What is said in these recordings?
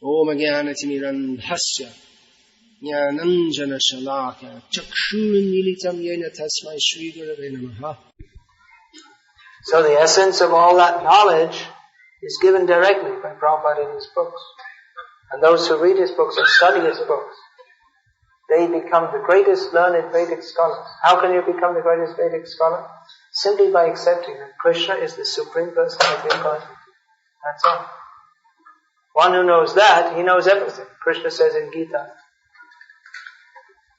Om Jnanatimirandhasya Jnananjana Shalaka Chakshurunmilitam Yena Tasmai Shri Gurave Namaha. So the essence of all that knowledge is given directly by Prabhupada in his books. And those who read his books and study his books, they become the greatest learned Vedic scholars. How can you become the greatest Vedic scholar? Simply by accepting that Krishna is the Supreme Personality of Godhead. That's all. One who knows that, he knows everything. Krishna says in Gita,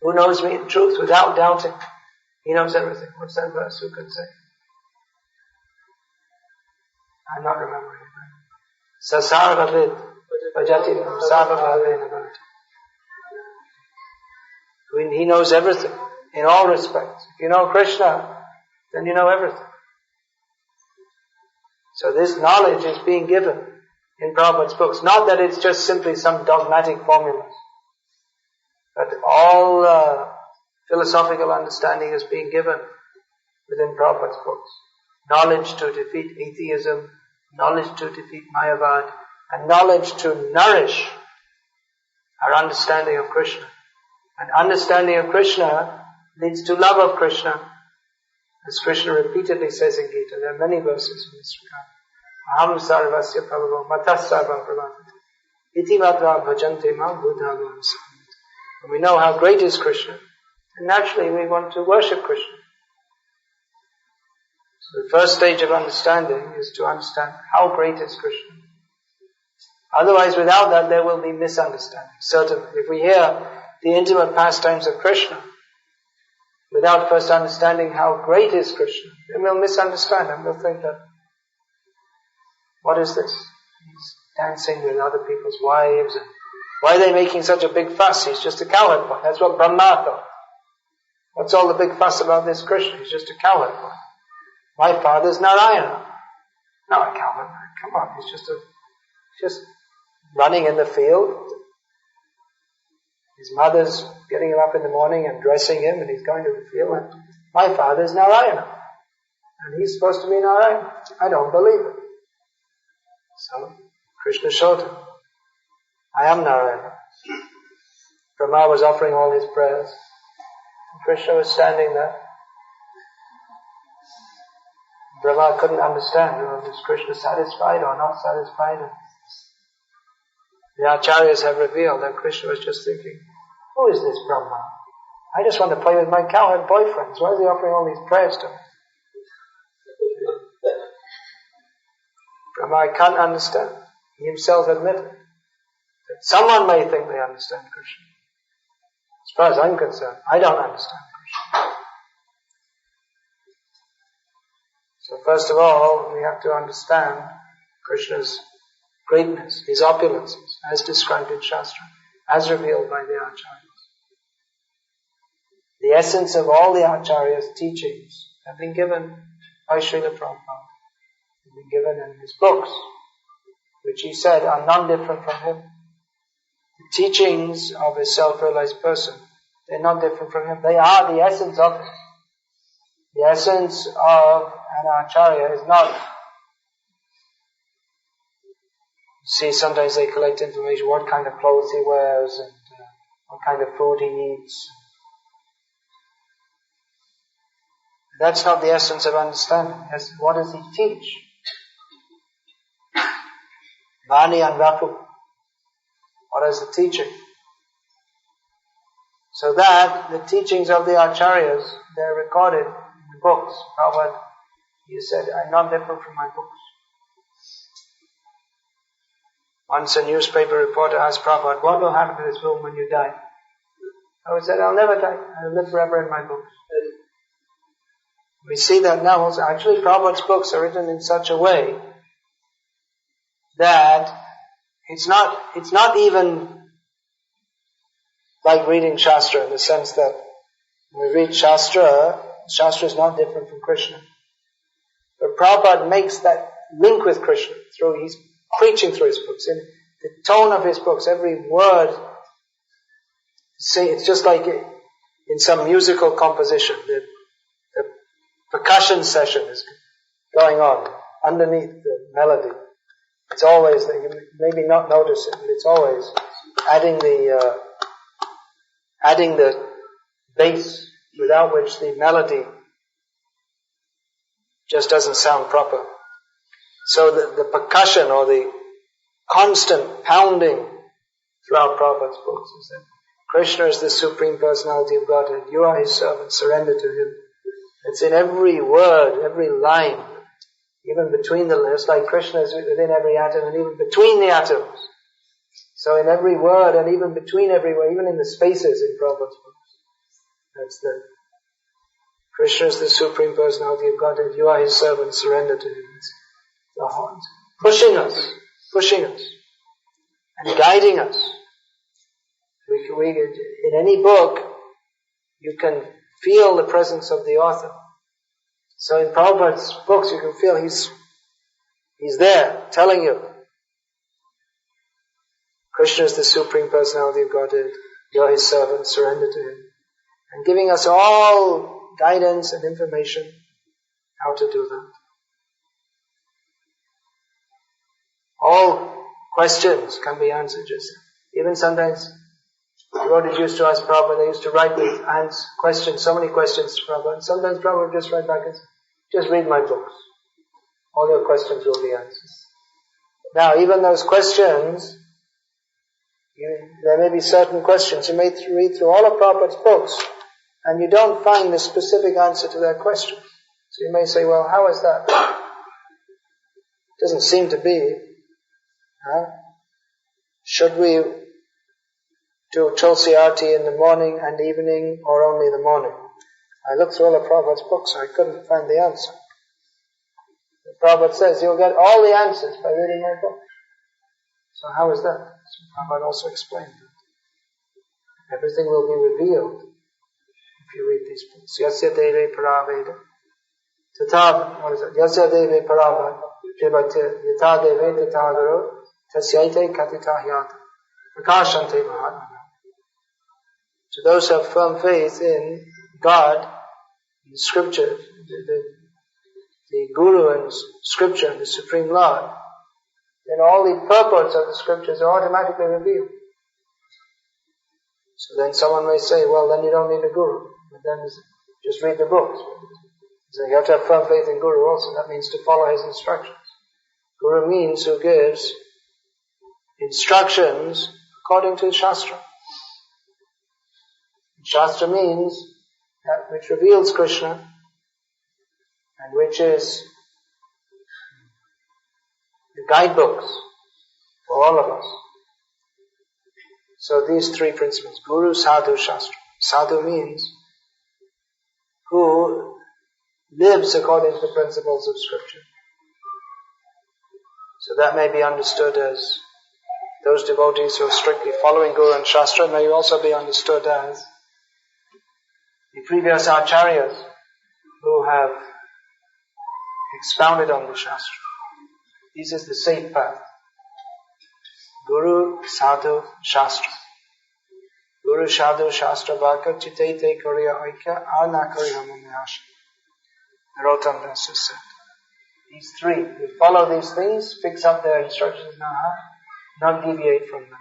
who knows me in truth without doubting, he knows everything. What's that verse? Who can say? I'm not remembering it. Sasarvavid Vajatinam Sarvabhavena Bhavati. He knows everything, in all respects. If you know Krishna, then you know everything. So this knowledge is being given in Prabhupada's books. Not that it's just simply some dogmatic formulas, but all philosophical understanding is being given within Prabhupada's books. Knowledge to defeat atheism, knowledge to defeat Mayavad, and knowledge to nourish our understanding of Krishna. And understanding of Krishna leads to love of Krishna. As Krishna repeatedly says in Gita, there are many verses in this regard. Aham sarvasya prabhavo matas sarvam prabhavati iti matra bhajante mam buddhavam samvita. When we know how great is Krishna, and naturally we want to worship Krishna. So the first stage of understanding is to understand how great is Krishna. Otherwise, without that, there will be misunderstanding. Certainly, if we hear the intimate pastimes of Krishna, without first understanding how great is Krishna, then we'll misunderstand and we'll think that, what is this? He's dancing with other people's wives, and why are they making such a big fuss? He's just a cowherd boy. That's what Brahma thought. What's all the big fuss about this Krishna? He's just a cowherd boy. My father's Narayana. Not a cowherd boy. Come on, he's just running in the field. His mother's getting him up in the morning and dressing him, and he's going to the field. And my father's Narayana, and he's supposed to be Narayana. I don't believe it. So Krishna showed him, I am Narayana. Brahma was offering all his prayers, and Krishna was standing there. Brahma couldn't understand, is Krishna satisfied or not satisfied? And the acharyas have revealed that Krishna was just thinking, who is this Brahma? I just want to play with my cowherd boyfriends. Why is he offering all these prayers to me? Brahma, I can't understand. He himself admitted that someone may think they understand Krishna. As far as I'm concerned, I don't understand Krishna. So first of all, we have to understand Krishna's greatness, his opulences, as described in Shastra, as revealed by the acharyas. The essence of all the acharyas' teachings have been given by Srila Prabhupada. They've been given in his books, which he said are non-different from him. The teachings of a self-realized person, they're not different from him. They are the essence of him. The essence of an acharya is not, see, sometimes they collect information, what kind of clothes he wears and what kind of food he eats. That's not the essence of understanding. What does he teach? Vani and Vapu. What is the teaching? So that the teachings of the acharyas, they're recorded in the books. Prabhupada, he said, I'm not different from my books. Once a newspaper reporter asked Prabhupada, what will happen to this room when you die? Prabhupada said, I'll never die. I'll live forever in my books. We see that now also. Actually, Prabhupada's books are written in such a way that it's not even like reading Shastra in the sense that when we read Shastra is not different from Krishna. But Prabhupada makes that link with Krishna through his preaching through his books. In the tone of his books, every word, it's just like in some musical composition. The percussion session is going on underneath the melody. It's always, you maybe not notice it, but it's always adding the bass without which the melody just doesn't sound proper. So the percussion or the constant pounding throughout Prabhupada's books is that Krishna is the Supreme Personality of Godhead. You are His servant. Surrender to Him. It's in every word, every line, even between the letters, like Krishna is within every atom and even between the atoms. So in every word and even between every word, even in the spaces in Prabhupada's books, that's the Krishna is the Supreme Personality of Godhead. You are His servant. Surrender to Him. It's the heart pushing us, and guiding us. In any book, you can feel the presence of the author. So in Prabhupada's books, you can feel he's there, telling you, Krishna is the Supreme Personality of Godhead. You are His servant. Surrender to Him, and giving us all guidance and information how to do that. All questions can be answered just. Even sometimes devotees used to ask Prabhupada, they used to write with questions, so many questions to Prabhupada, and sometimes Prabhupada would just write back and say, just read my books. All your questions will be answered. Now, even those questions, there may be certain questions, you may read through all of Prabhupada's books, and you don't find the specific answer to that question. So you may say, well, how is that? Doesn't seem to be. Should we do Tulsi Arati in the morning and evening, or only the morning? I looked through all of Prabhupada's books, I couldn't find the answer. Prabhupada says you'll get all the answers by reading my book. So how is that? So Prabhupada also explained that everything will be revealed if you read these books. Yasya deve paraveda. Tata, what is it? Yasya deve paraveda. Jivate yata deve tatagaro. Tasyaite katitahyata. Prakashante mahatmana. To those who have firm faith in God, in the scripture, the Guru and scripture and the Supreme Lord, then all the purports of the scriptures are automatically revealed. So then someone may say, well, then you don't need a Guru. But then just read the books. So you have to have firm faith in Guru also. That means to follow his instructions. Guru means who gives instructions according to the Shastra. Shastra means that which reveals Krishna and which is the guidebooks for all of us. So these three principles, Guru, Sadhu, Shastra. Sadhu means who lives according to the principles of Scripture. So that may be understood as those devotees who are strictly following Guru and Shastra, may also be understood as the previous acharyas who have expounded on the Shastra. This is the safe path. Guru, Sadhu, Shastra. Guru, Sadhu, Shastra, Vaka, Chitete, Koriya, Oikya, Arna, Koriya, Mumyasha. Narottam Das has said. These three, we follow these things, fix up their instructions in our heart, not deviate from them.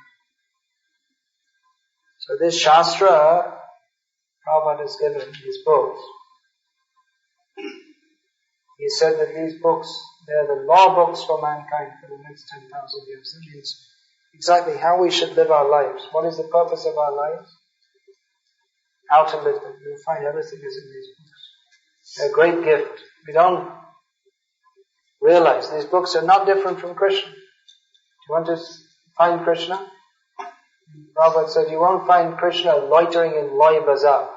So this Shastra, Prabhupada has given in his books. He said that these books, they are the law books for mankind for the next 10,000 years. That means exactly how we should live our lives. What is the purpose of our lives? How to live them. You'll find everything is in these books. They're a great gift. We don't realize these books are not different from Krishna. Do you want to find Krishna? Prabhupada said you won't find Krishna loitering in Loi Bazaar.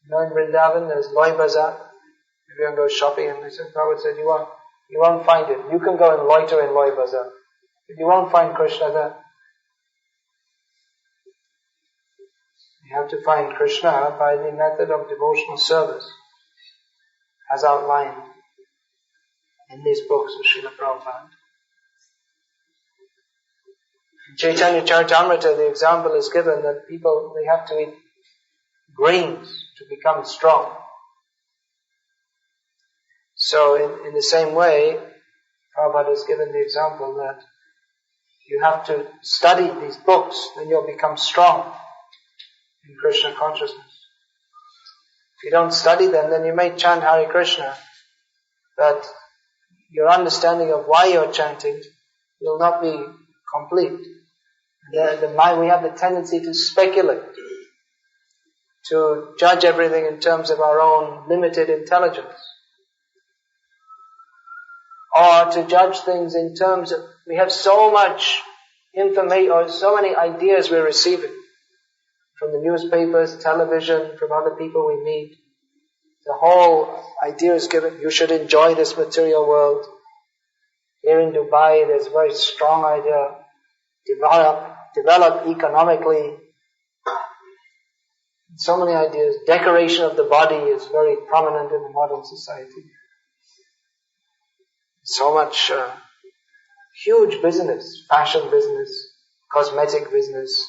You know in Vrindavan there's Loi Bazaar. If you want to go shopping, and Prabhupada said you won't find it. You can go and loiter in Loi Bazaar. But you won't find Krishna there. You have to find Krishna by the method of devotional service, as outlined in these books of Srila Prabhupada. In Chaitanya Charitamrita, the example is given that people, they have to eat grains to become strong. So in the same way, Prabhupada has given the example that You have to study these books, then you'll become strong in Krishna consciousness. If you don't study them, then you may chant Hare Krishna, but your understanding of why you're chanting will not be complete. The mind, we have the tendency to speculate, to judge everything in terms of our own limited intelligence, or to judge things in terms of, we have so much information, or so many ideas we're receiving from the newspapers, television, from other people we meet. The whole idea is given, you should enjoy this material world. Here in Dubai, there's a very strong idea, develop economically. So many ideas. Decoration of the body is very prominent in the modern society. So much huge business, fashion business, cosmetic business,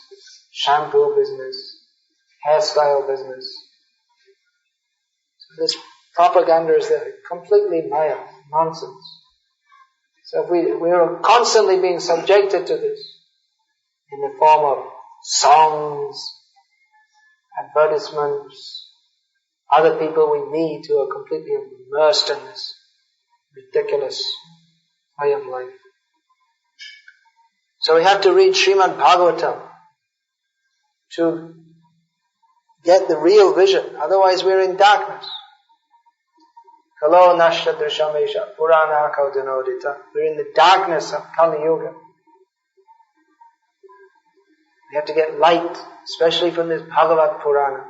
shampoo business, hairstyle business. So this propaganda is there, completely maya, nonsense. So if we're constantly being subjected to this in the form of songs, advertisements, other people we meet who are completely immersed in this ridiculous way of life. So we have to read Srimad Bhagavatam to get the real vision. Otherwise we're in darkness. Kalo nashya drishamesha purana kaudinodita. We're in the darkness of Kali Yuga. We have to get light, especially from this Bhagavad Purana.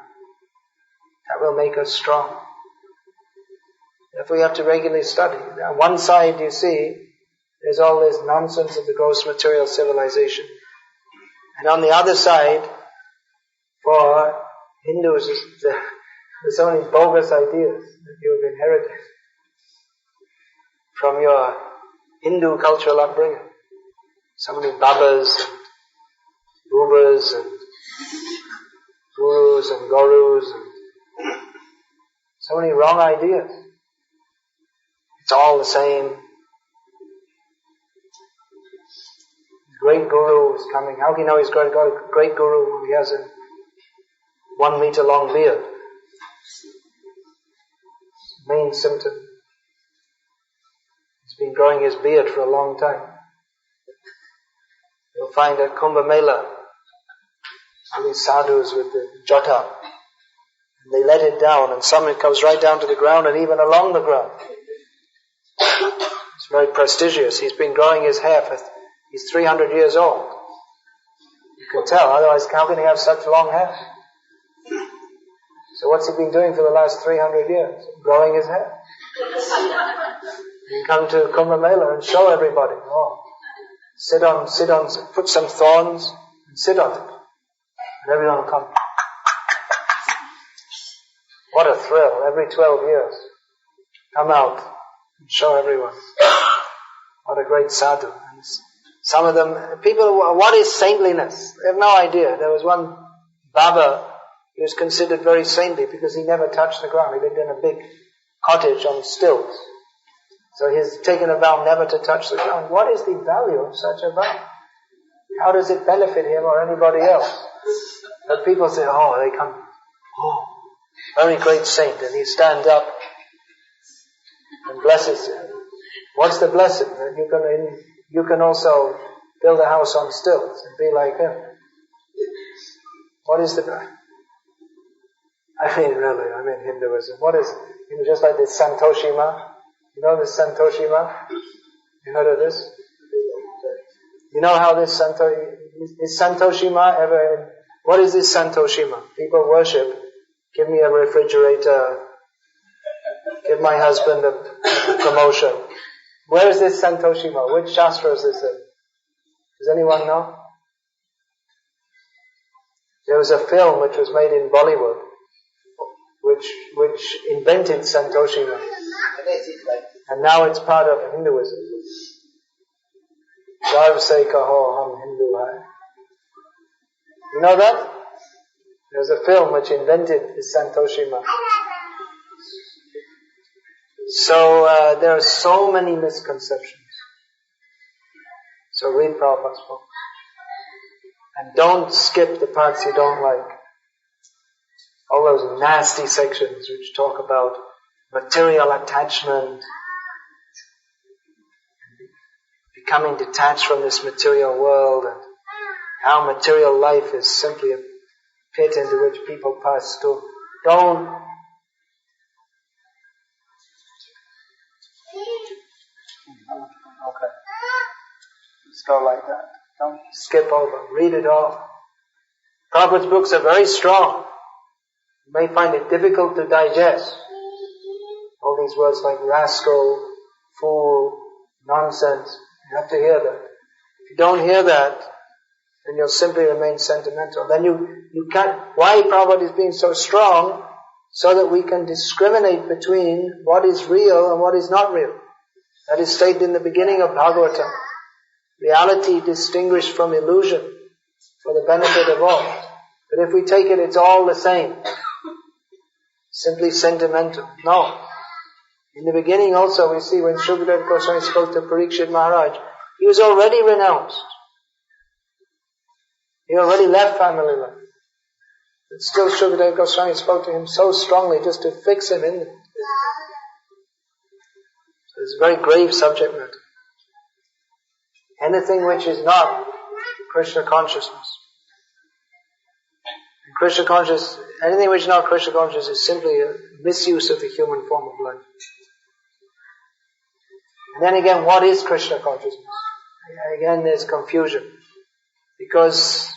That will make us strong. Therefore we have to regularly study. On one side you see, there's all this nonsense of the gross material civilization. And on the other side, for Hindus, there's so many bogus ideas that you have inherited from your Hindu cultural upbringing. So many babas and Gurus and gurus and gurus and so many wrong ideas. It's all the same. Great guru is coming. How can you know he's got a great guru when he has a 1 meter long beard? Main symptom. He's been growing his beard for a long time. You'll find at Kumbh Mela, all these sadhus with the jota, and they let it down, and some it comes right down to the ground and even along the ground. It's very prestigious. He's been growing his hair he's 300 years old. You can tell, otherwise how can he have such long hair? So what's he been doing for the last 300 years? Growing his hair. You come to Kumbh Mela and show everybody. Oh, sit on, put some thorns and sit on it. And everyone will come. What a thrill, every 12 years. Come out and show everyone. What a great sadhu. And some of them, people, what is saintliness? They have no idea. There was one Baba, he was considered very saintly because he never touched the ground. He lived in a big cottage on stilts. So he's taken a vow never to touch the ground. What is the value of such a vow? How does it benefit him or anybody else? But people say, oh, they come, oh, very great saint, and he stands up and blesses him. What's the blessing? That you can also build a house on stilts and be like him. What is the... I mean, really, Hinduism. What is, just like this Santoshima. You know this Santoshima? You heard of this? You know how this is Santoshima ever... What is this Santoshima? People worship. Give me a refrigerator. Give my husband a promotion. Where is this Santoshima? Which Shastra is this in? Does anyone know? There was a film which was made in Bollywood which invented Santoshima. And now it's part of Hinduism. Garv se kaho hum Hindu hai. You know that? There was a film which invented this Santoshima. So there are so many misconceptions. So read Prabhupada's book. And don't skip the parts you don't like. All those nasty sections which talk about material attachment, becoming detached from this material world, and how material life is simply a pit into which people pass to. Don't. Okay. Let's go like that. Don't skip over. Read it all. Prabhupada's books are very strong. You may find it difficult to digest. All these words like rascal, fool, nonsense. You have to hear that. If you don't hear that, then you'll simply remain sentimental. Then you can't. Why Prabhupada is being so strong? So that we can discriminate between what is real and what is not real. That is stated in the beginning of Bhagavatam. Reality distinguished from illusion for the benefit of all. But if we take it, it's all the same. Simply sentimental. No. In the beginning also we see when Shukadeva Goswami spoke to Parikshit Maharaj, he was already renounced. He already left family life. But still Shukadeva Goswami spoke to him so strongly just to fix him in it. So it's a very grave subject matter. Anything which is not Krishna consciousness. And Krishna consciousness, anything which is not Krishna consciousness is simply a misuse of the human form of life. And then again, what is Krishna consciousness? Again, there's confusion. Because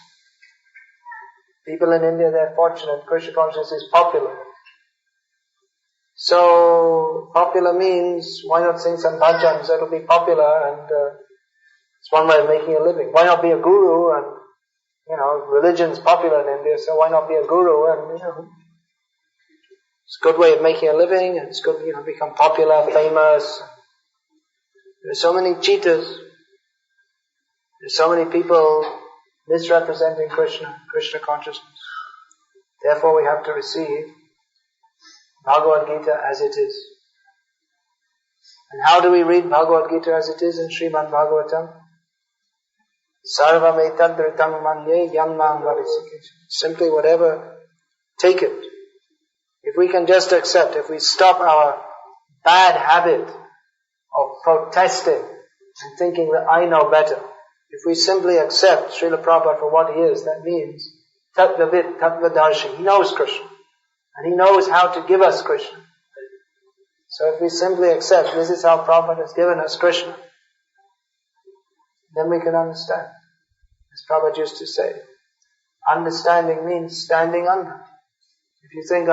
people in India, they're fortunate, Krishna consciousness is popular. So, popular means, why not sing some bhajans, that'll be popular, and it's one way of making a living. Why not be a guru, and, religion's popular in India, so why not be a guru, and, it's a good way of making a living, and it's good, become popular, famous. There's so many cheaters. There's so many people misrepresenting Krishna consciousness. Therefore we have to receive Bhagavad Gita as it is. And how do we read Bhagavad Gita as it is in Srimad Bhagavatam? Sarvam etadritam manye yanmam varisikesha. Simply whatever, take it. If we can just accept, if we stop our bad habit of protesting and thinking that I know better, if we simply accept Srila Prabhupada for what he is, that means Tattvavit, Tattvadarshi. He knows Krishna. And he knows how to give us Krishna. So if we simply accept this is how Prabhupada has given us Krishna, then we can understand. As Prabhupada used to say, understanding means standing under. If you think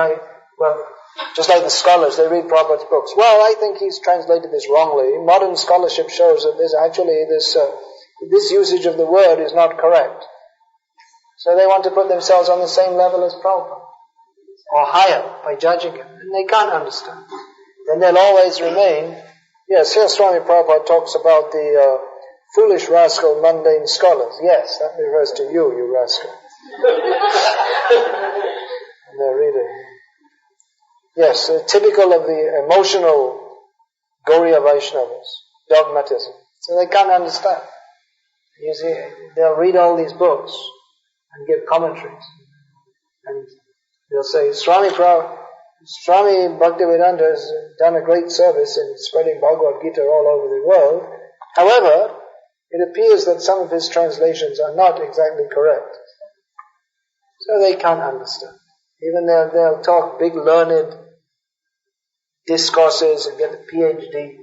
just like the scholars, they read Prabhupada's books. Well, I think he's translated this wrongly. Modern scholarship shows that there's actually this usage of the word is not correct. So they want to put themselves on the same level as Prabhupada, or higher, by judging him. And they can't understand. Then they'll always remain, yes, here Swami Prabhupada talks about the foolish, rascal, mundane scholars. Yes, that refers to you rascal. And they're reading. Yes, typical of the emotional Gauriya Vaishnavas, dogmatism. So they can't understand. You see, they'll read all these books and give commentaries. And they'll say, Swami Bhaktivedanta has done a great service in spreading Bhagavad Gita all over the world. However, it appears that some of his translations are not exactly correct. So they can't understand. Even they'll talk big learned discourses and get a PhD.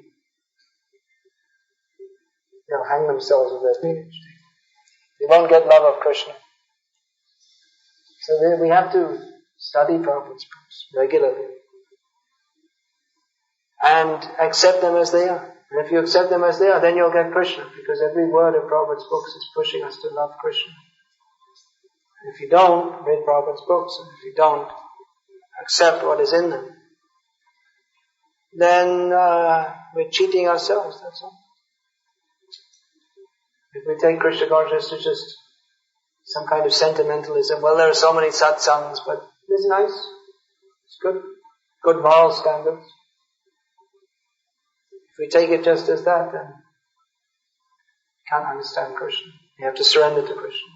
They'll hang themselves with their PhD. They won't get love of Krishna. So we have to study Prabhupada's books regularly and accept them as they are. And if you accept them as they are, then you'll get Krishna, because every word of Prabhupada's books is pushing us to love Krishna. And if you don't read Prabhupada's books, and if you don't accept what is in them, then we're cheating ourselves, that's all. If we take Krishna consciousness to just some kind of sentimentalism, well, there are so many satsangs, but it's nice, it's good moral standards. If we take it just as that, then can't understand Krishna. You have to surrender to Krishna.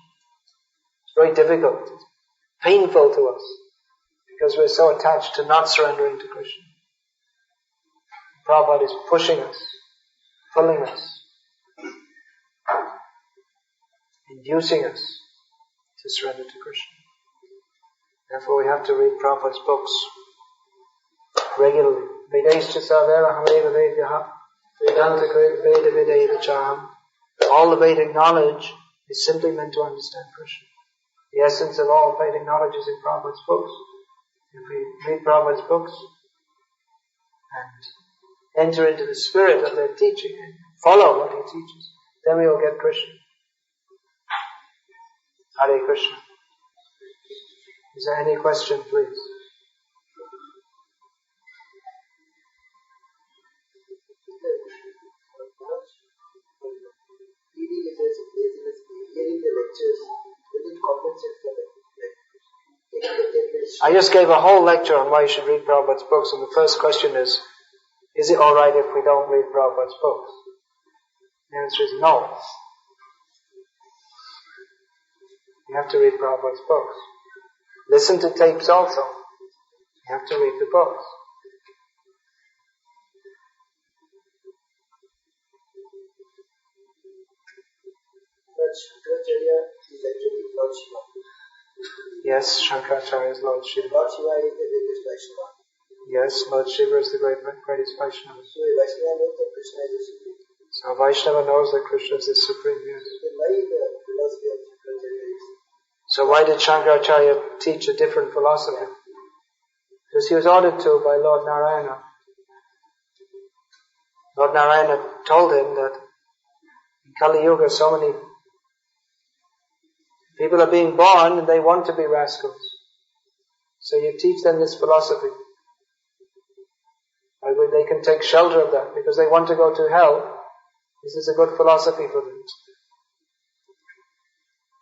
It's very difficult. It's painful to us because we're so attached to not surrendering to Krishna. Prabhupada is pushing us, pulling us, inducing us to surrender to Krishna. Therefore we have to read Prabhupada's books regularly. Vedaischa savera hameva vedyaha vedanta veda vedeva chaham. All the Vedic knowledge is simply meant to understand Krishna. The essence of all Vedic knowledge is in Prabhupada's books. If we read Prabhupada's books and enter into the spirit of their teaching and follow what he teaches, then we will get Krishna. Hare Krishna. Is there any question, please? I just gave a whole lecture on why you should read Prabhupada's books, and the first question is it alright if we don't read Prabhupada's books? The answer is no. You have to read Prabhupada's books. Listen to tapes also. You have to read the books. Yes, Shankaracharya is Lord Shiva. Lord Shiva is the greatest Vaishnava. Yes, Lord Shiva is the greatest Vaishnava. So a Vaishnava knows that Krishna is the supreme. So a Vaishnava knows that Krishna is the supreme, yes. Then why the philosophy of Shankaracharya is? So why did Shankaracharya teach a different philosophy? Because he was ordered to by Lord Narayana. Lord Narayana told him that in Kali Yuga so many people are being born and they want to be rascals. So you teach them this philosophy. By which they can take shelter of that because they want to go to hell. This is a good philosophy for them.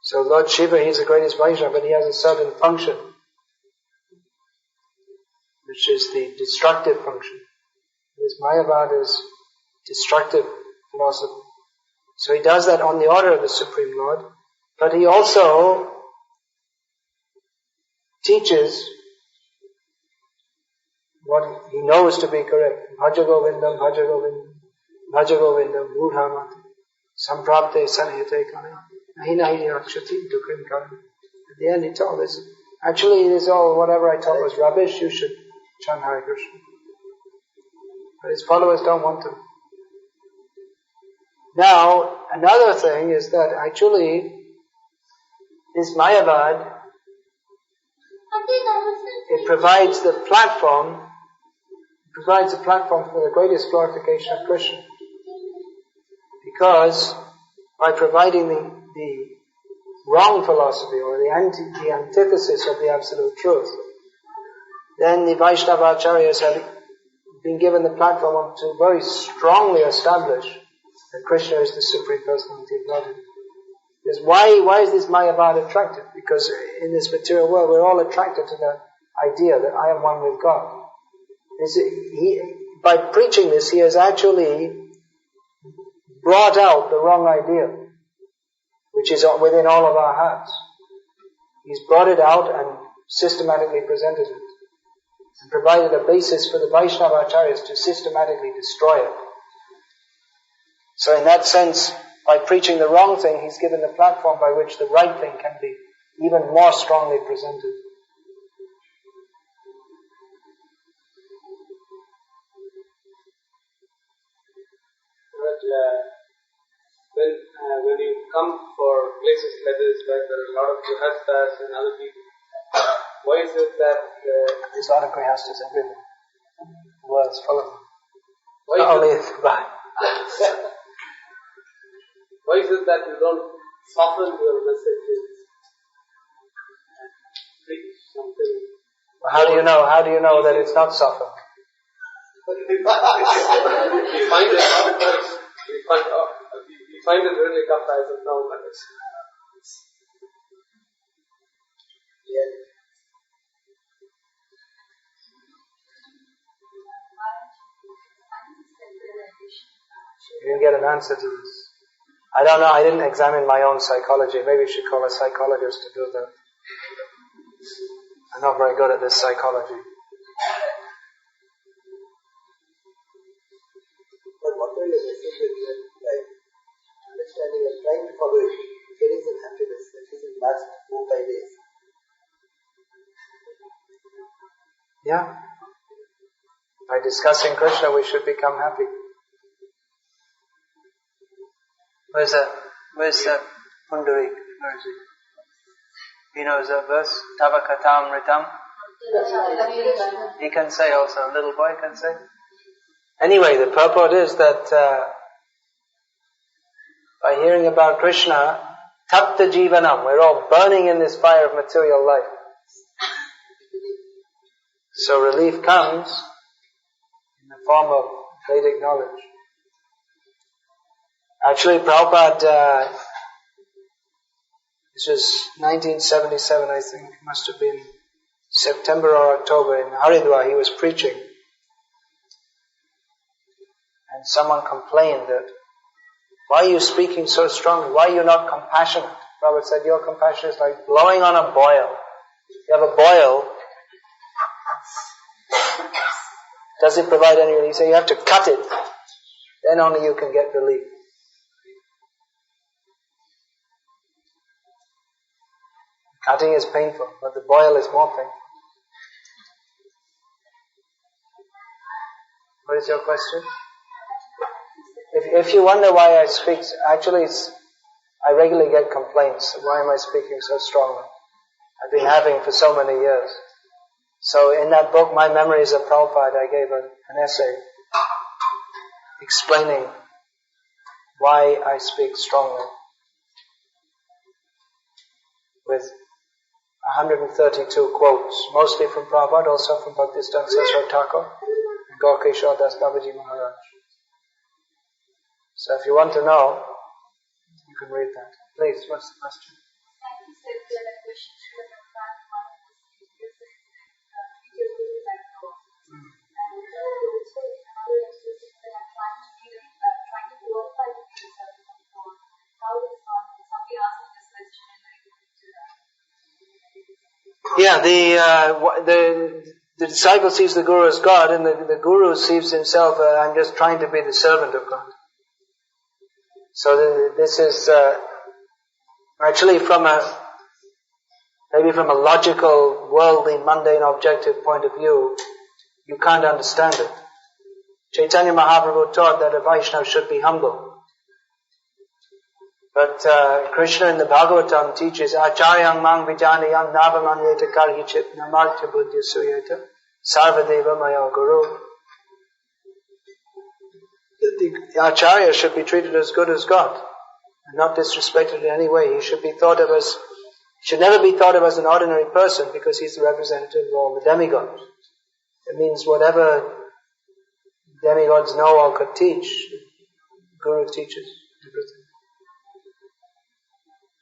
So Lord Shiva, he's the greatest Vaishnava, but he has a certain function, which is the destructive function. This Mayavad is destructive philosophy. So he does that on the order of the Supreme Lord, but he also teaches what he knows to be correct. Bhaja Govindam, Bhaja Govindam, Bhaja Govindam, Mudhamati, Samprapte Sanhite Kane, Nahi Nahi Akshati Dukrim Kane. At the end he told us, actually it is all, whatever I taught was rubbish, you should chant Hare Krishna. But his followers don't want to. Now, another thing is that actually this Mayavad, it provides the platform for the greatest glorification of Krishna. Because by providing the wrong philosophy or the antithesis of the absolute truth, then the Vaishnava Acharyas have been given the platform to very strongly establish that Krishna is the Supreme Personality of Godhead. Because why is this Mayavad attractive? Because in this material world we're all attracted to that idea that I am one with God. By preaching this, he has actually brought out the wrong idea, which is within all of our hearts. He's brought it out and systematically presented it, and provided a basis for the Vaishnava Acharyas to systematically destroy it. So in that sense, by preaching the wrong thing, he's given the platform by which the right thing can be even more strongly presented. But when you come for places like this, where there are a lot of grihasthas and other people, why is it that there's a lot of grihasthas everywhere? The world's full of them. Why is it that you don't soften your messages and preach something? How do you know that it's not softened? We find it out first. We find it really tough as of now, but it's You didn't get an answer to this. I don't know, I didn't examine my own psychology. Maybe we should call a psychologist to do that. I'm not very good at this psychology. But whatever your message is, like understanding and trying to follow it, there is a happiness that is in last 4-5 days. Yeah. By discussing Krishna, we should become happy. Where's that Pundarik? Where is he? He knows that verse? Tava katam ritam. He can say also, a little boy can say. Anyway, the purport is that by hearing about Krishna, tapta jivanam, we're all burning in this fire of material life. So relief comes in the form of Vedic knowledge. Actually, Prabhupada, this was 1977, I think, it must have been September or October, in Haridwar, he was preaching. And someone complained that, why are you speaking so strongly? Why are you not compassionate? Prabhupada said, your compassion is like blowing on a boil. You have a boil, does it provide any relief? So you have to cut it. Then only you can get relief. Cutting is painful, but the boil is more painful. What is your question? If you wonder why I speak, actually I regularly get complaints. Why am I speaking so strongly? I've been having for so many years. So in that book, My Memories of Prabhupada, I gave an essay explaining why I speak strongly. With 132 quotes, mostly from Prabhupada, also from Bhakti Sasra Thakur and Gaurkishore Das Babaji Maharaj. So if you want to know, you can read that. Please, what's the question? You said that a question should have been one of the speakers treat your guru like God. And also another expression that I'm trying to glorify the yourself of God. How is God? Somebody asked me this question and I couldn't do that. Yeah, the disciple sees the guru as God, and the guru sees himself, I'm just trying to be the servant of God. So this is actually maybe from a logical, worldly, mundane, objective point of view, you can't understand it. Chaitanya Mahaprabhu taught that a Vaishnava should be humble. But Krishna in the Bhagavatam teaches, Acharyang mang vijanayam navamanyeta karhichit namartya buddhya suyeta sarvadeva maya guru. The Acharya should be treated as good as God and not disrespected in any way. He should never be thought of as an ordinary person because he's the representative of all the demigods. It means whatever demigods know or could teach, Guru teaches everything.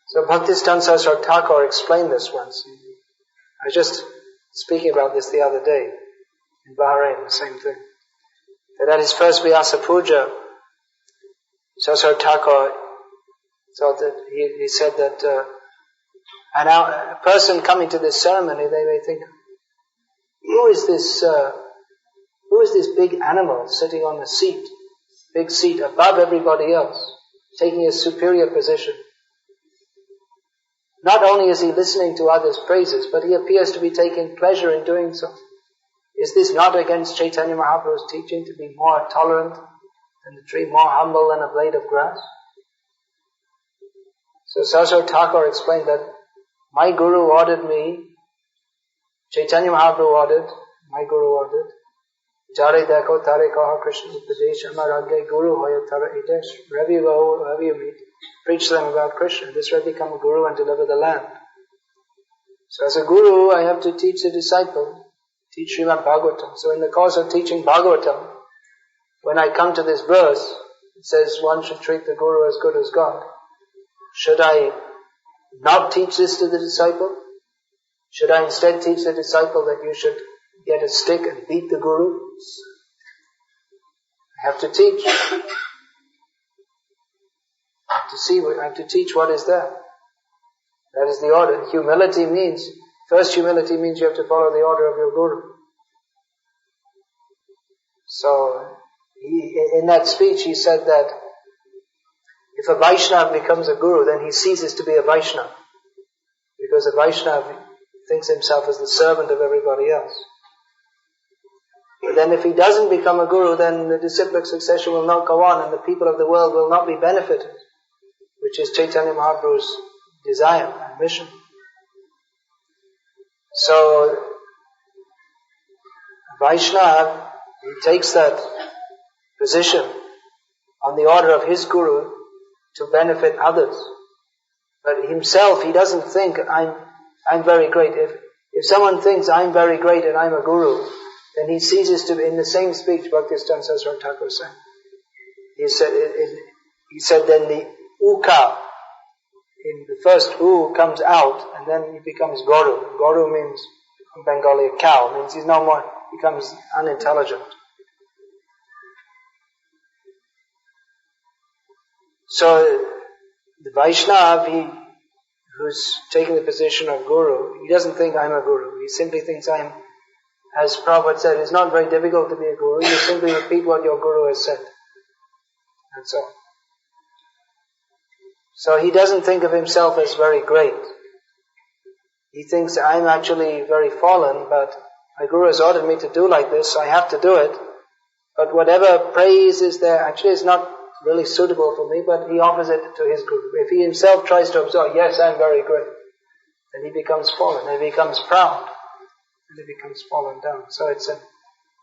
So Bhaktisiddhanta Saraswati Thakur explained this once. I was just speaking about this the other day in Bahrain, the same thing. That at his first Vyasa Puja, Saraswati Thakur thought that he said that a person coming to this ceremony, they may think, who is this big animal sitting on a seat, big seat above everybody else, taking a superior position? Not only is he listening to others' praises, but he appears to be taking pleasure in doing so. Is this not against Chaitanya Mahaprabhu's teaching to be more tolerant than the tree, more humble than a blade of grass? So Saraswati Thakur explained that my Guru ordered me, Chaitanya Mahaprabhu ordered, my Guru ordered, Jare Dekho Tare Kaha Krishna Upadesh Amaragya Guru Hoya Tara Idesh. Wherever you go, wherever you meet, preach to them about Krishna. This way become a Guru and deliver the land. So as a Guru, I have to teach the disciple, teach Srimad Bhagavatam. So in the course of teaching Bhagavatam, when I come to this verse, it says one should treat the Guru as good as God. Should I not teach this to the disciple? Should I instead teach the disciple that you should get a stick and beat the Guru? I have to teach. I have to teach what is there. That is the order. First humility means you have to follow the order of your guru. So, in that speech he said that if a Vaishnava becomes a guru, then he ceases to be a Vaishnava. Because a Vaishnava thinks himself as the servant of everybody else. But then if he doesn't become a guru, then the disciplic succession will not go on and the people of the world will not be benefited, which is Chaitanya Mahaprabhu's desire and mission. So, Vaishnava, he takes that position on the order of his guru to benefit others. But himself, he doesn't think, I'm very great. If someone thinks I'm very great and I'm a guru, then he ceases to be. In the same speech, Bhakti-Siddhanta Saraswati Thakur said, he said then the uka, in the first u comes out and then he becomes guru. Guru means, in Bengali, a cow, means he's no more, becomes unintelligent. So, the Vaishnava, who's taking the position of guru, he doesn't think I'm a guru. He simply thinks as Prabhupada said, it's not very difficult to be a guru. You simply repeat what your guru has said. That's all. So he doesn't think of himself as very great. He thinks I'm actually very fallen, but my guru has ordered me to do like this, so I have to do it. But whatever praise is there, actually it's not really suitable for me, but he offers it to his guru. If he himself tries to absorb, yes, I'm very great, then he becomes fallen, and he becomes proud, and he becomes fallen down. So it's an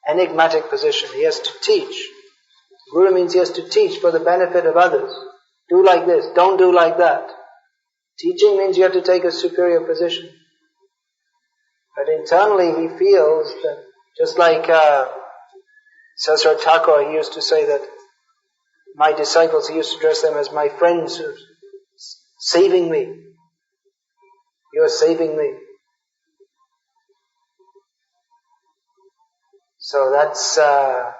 enigmatic position. He has to teach. Guru means he has to teach for the benefit of others. Do like this, don't do like that. Teaching means you have to take a superior position. But internally he feels that, just like Saraswati Thakur, he used to say that my disciples, he used to address them as my friends who are saving me. You are saving me. So that's the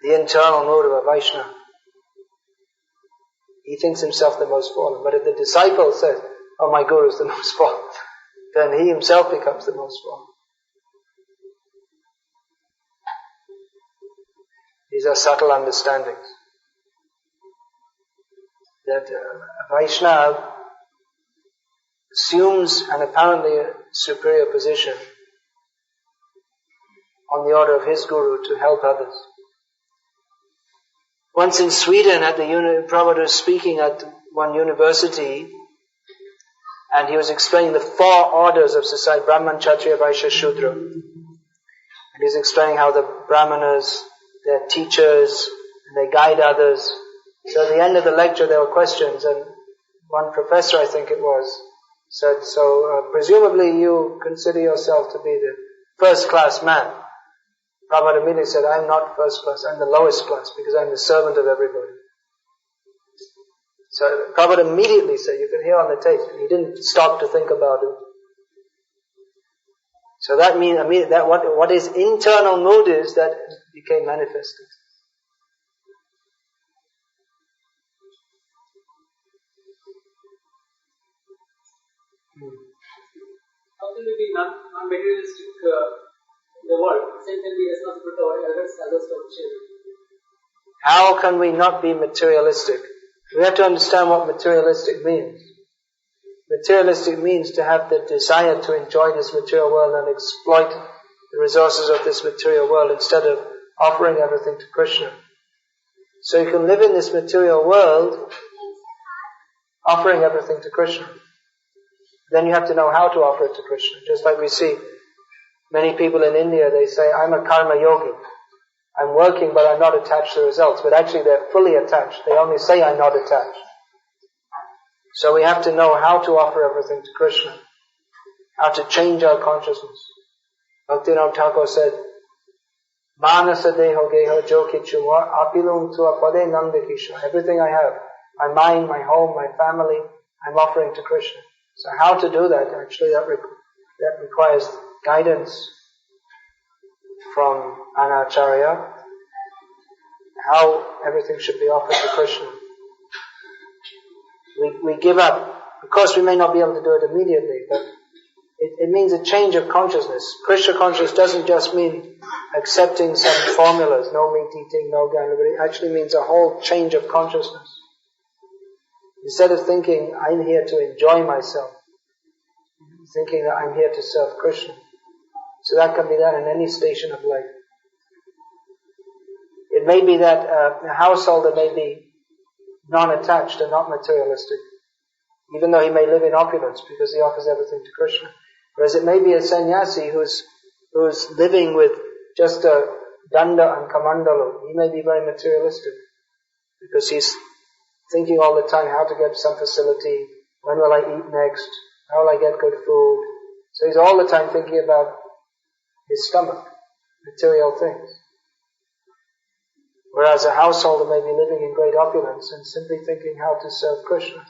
internal mood of a Vaishnava. He thinks himself the most fallen. But if the disciple says, oh, my guru is the most fallen, then he himself becomes the most fallen. These are subtle understandings. That a Vaishnava assumes an apparently superior position on the order of his guru to help others. Once in Sweden, Prabhupada was speaking at one university, and he was explaining the 4 orders of society, Brahman, Kshatriya, Vaishya, Shudra. And he was explaining how the Brahmanas, they're teachers, and they guide others. So at the end of the lecture there were questions, and one professor, I think it was, said, so presumably you consider yourself to be the first class man. Prabhupada immediately said, I'm not first class, I'm the lowest class, because I'm the servant of everybody. So Prabhupada immediately said, you can hear on the tape, he didn't stop to think about it. So that means, that what his internal mood is, that became manifested. How can we be non-materialistic in the world? Same can be responsible to our elders, others to our children. How can we not be materialistic? We have to understand what materialistic means. Materialistic means to have the desire to enjoy this material world and exploit the resources of this material world instead of offering everything to Krishna. So you can live in this material world offering everything to Krishna. Then you have to know how to offer it to Krishna. Just like we see many people in India, they say, I'm a karma yogi. I'm working but I'm not attached to the results. But actually they're fully attached. They only say I'm not attached. So we have to know how to offer everything to Krishna. How to change our consciousness. Bhaktivinoda Thakur said, Manasa deho geho jo kichumar apilum tua pade nandakisha. Everything I have, my mind, my home, my family, I'm offering to Krishna. So how to do that? Actually that requires guidance from an acharya, how everything should be offered to Krishna. we give up. Of course, we may not be able to do it immediately, but it means a change of consciousness. Krishna consciousness doesn't just mean accepting some formulas, no meat eating, no gambling, but it actually means a whole change of consciousness. Instead of thinking, I'm here to enjoy myself, thinking that I'm here to serve Krishna. So that can be done in any station of life. It may be that a householder may be non-attached and not materialistic, even though he may live in opulence because he offers everything to Krishna. Whereas it may be a sannyasi who's living with just a danda and kamandalu. He may be very materialistic because he's thinking all the time how to get some facility, when will I eat next, how will I get good food. So he's all the time thinking about his stomach, material things. Whereas a householder may be living in great opulence and simply thinking how to serve Krishna.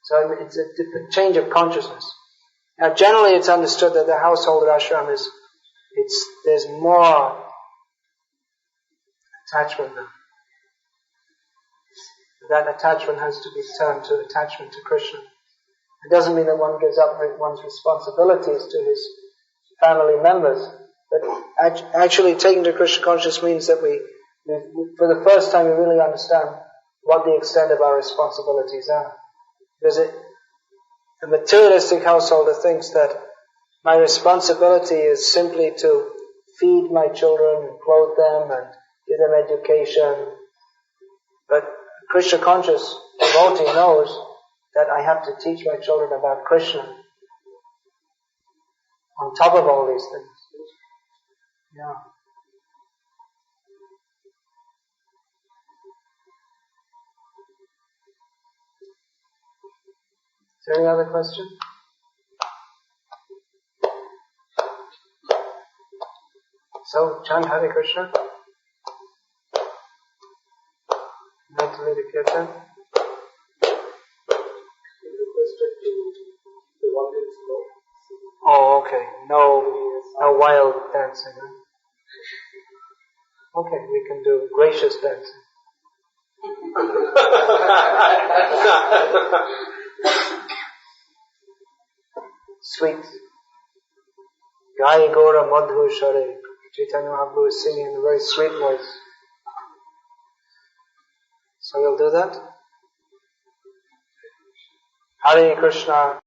So it's a change of consciousness. Now generally it's understood that the householder ashram there's more attachment there. That attachment has to be turned to attachment to Krishna. It doesn't mean that one gives up one's responsibilities to his family members, but actually taking to Krishna consciousness means that we for the first time we really understand what the extent of our responsibilities are. Because the materialistic householder thinks that my responsibility is simply to feed my children and clothe them and give them education. But Krishna conscious devotee knows that I have to teach my children about Krishna on top of all these things. Yeah. Is there any other question? So, chant Hare Krishna. Mentally the kirtan. Oh, okay. No wild dancing. Huh? Okay, we can do gracious dancing. Sweet. Gai Gora Madhu Share. Chaitanya Mahaprabhu is singing in a very sweet voice. So we'll do that. Hare Krishna.